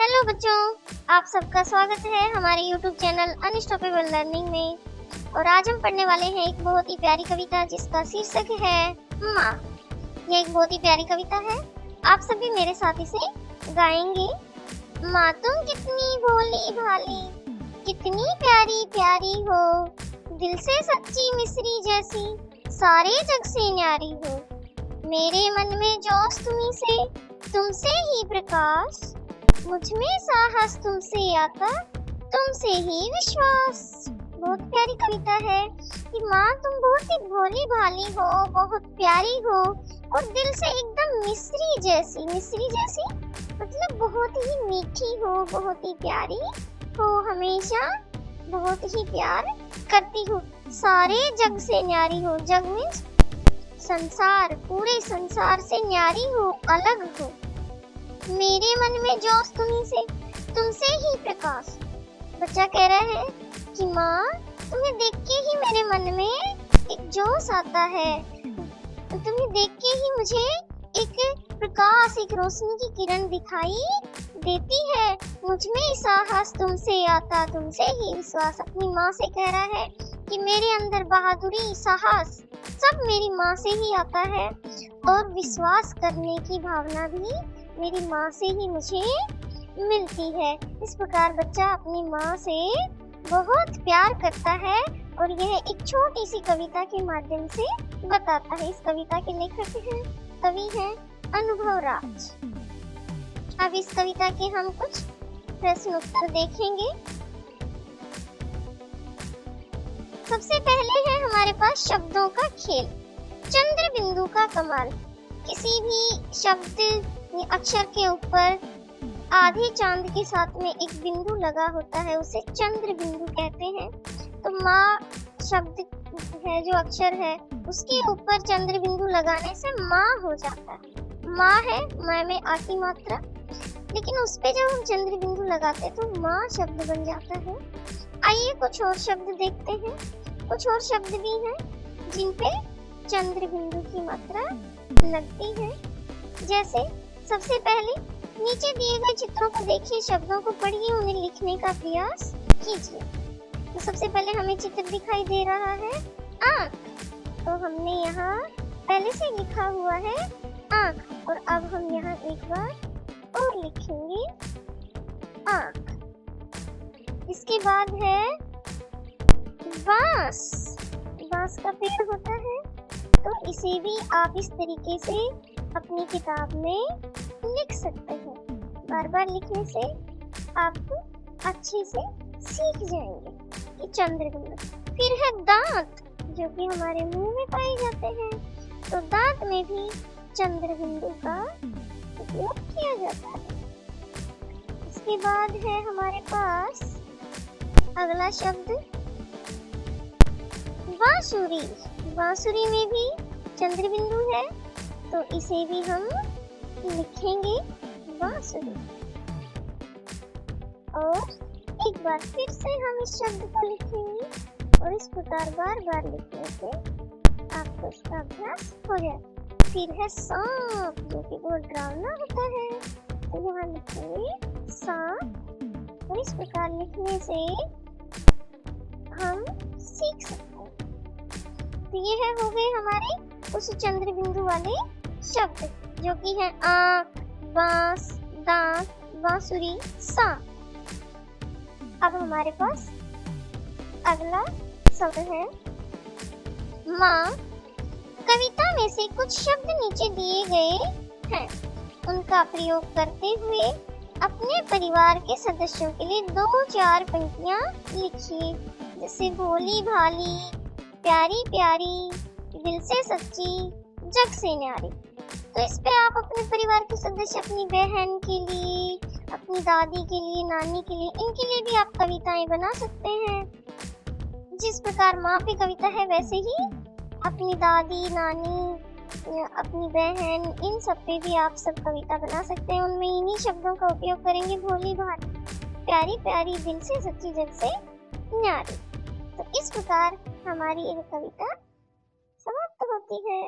Hello बच्चों, आप सबका स्वागत है हमारे YouTube चैनल अनस्टॉपेबल लर्निंग में। और आज हम पढ़ने वाले हैं एक बहुत ही प्यारी कविता जिसका शीर्षक है माँ। ये एक बहुत ही प्यारी कविता है, आप सभी मेरे साथ इसे गाएंगे। माँ तुम कितनी भोली भाली, कितनी प्यारी प्यारी हो, दिल से सच्ची मिश्री जैसी, सारे जग से न्यारी हो। मेरे मन में जोश तुम्ही से, तुमसे ही प्रकाश, मुझ में साहस तुमसे आता, तुमसे ही विश्वास। बहुत प्यारी कविता है कि माँ तुम बहुत ही भोली भाली हो, बहुत प्यारी हो और दिल से एकदम मिश्री जैसी। मिश्री जैसी मतलब बहुत ही मीठी हो, बहुत ही प्यारी हो, हमेशा बहुत ही प्यार करती हो, सारे जग से न्यारी हो। जग मीन्स संसार, पूरे संसार से न्यारी हो, अलग हो। मेरे मन में जोश तुम्ही से, तुमसे ही प्रकाश। बच्चा कह रहा है कि माँ तुम्हें देख के ही मेरे मन में एक जोश आता है, तुम्हें देख के ही मुझे एक प्रकाश, एक रोशनी की किरण दिखाई देती है। मुझ में साहस तुमसे आता, तुमसे ही विश्वास। अपनी माँ से कह रहा है कि मेरे अंदर बहादुरी, साहस सब मेरी माँ से ही आता है और विश्वास करने की भावना भी मेरी माँ से ही मुझे मिलती है। इस प्रकार बच्चा अपनी माँ से बहुत प्यार करता है और यह एक छोटी सी कविता के माध्यम से बताता है। इस कविता के लेखक हैं, कवि हैं अनुभव राज। अब इस कविता के हम कुछ प्रश्न उत्तर देखेंगे। सबसे पहले है हमारे पास शब्दों का खेल, चंद्र बिंदु का कमाल। किसी भी शब्द अक्षर के ऊपर आधे चांद के साथ में एक बिंदु लगा होता है, उसे चंद्र बिंदु कहते हैं। तो माँ शब्द है, जो अक्षर है उसके ऊपर चंद्र बिंदु लगाने से माँ हो जाता है। माँ है, माँ में आ की मात्रा, लेकिन उस पे जब हम चंद्र बिंदु लगाते हैं तो माँ शब्द बन जाता है। आइए कुछ और शब्द देखते हैं। कुछ और शब्द भी हैं जिन पे चंद्र बिंदु की मात्रा लगती है। जैसे सबसे पहले नीचे दिए गए चित्रों को देखिए, शब्दों को पढ़िए, उन्हें लिखने का प्रयास कीजिए। तो सबसे पहले हमें चित्र दिखाई दे रहा है आँख, तो हमने यहाँ पहले से लिखा हुआ है आँख और अब हम यहाँ एक बार और लिखेंगे आँख। इसके बाद है बांस। बांस का पेड़ होता है, तो इसे भी आप इस तरीके से अपनी किताब में लिख सकते हैं। बार बार लिखने से आप अच्छे से सीख जाएंगे कि चंद्र बिंदु। फिर है दांत, जो कि हमारे मुंह में पाए जाते हैं, तो दांत में भी चंद्र बिंदु का उपयोग किया जाता है। इसके बाद है हमारे पास अगला शब्द बांसुरी। बांसुरी में भी चंद्र बिंदु है, तो इसे भी हम लिखेंगे बांसुरी। और एक बार फिर से हम इस शब्द को लिखेंगे और इस प्रकार बार बार लिखने से आपको इसका अभ्यास हो जाए। फिर है सांप, जो कि बहुत डरावना होता है, तो यहाँ लिखेंगे सांप और इस प्रकार लिखने से हम सीख सकते हैं। तो ये है हो गए हमारे उस चंद्र बिंदु वाले शब्द, जो कि है आँख, बांस, दांत, बांसुरी, सांप। अब हमारे पास अगला शब्द है माँ। कविता में से कुछ शब्द नीचे दिए गए हैं, उनका प्रयोग करते हुए अपने परिवार के सदस्यों के लिए 2-4 पंक्तियाँ लिखिए। जैसे भोली भाली, प्यारी प्यारी, दिल से सच्ची, जग से न्यारी। तो इस पे आप अपने परिवार के सदस्य, अपनी बहन के लिए, अपनी दादी के लिए, नानी के लिए, इनके लिए भी आप कविताएं बना सकते हैं। जिस प्रकार माँ पे कविता है, वैसे ही अपनी दादी, नानी, अपनी बहन, इन सब पे भी आप सब कविता बना सकते हैं। उनमें इन्हीं शब्दों का उपयोग करेंगे, भोली भाली, प्यारी प्यारी, दिल से सच्ची, जग से न्यारी। तो इस प्रकार हमारी यह कविता समाप्त होती है।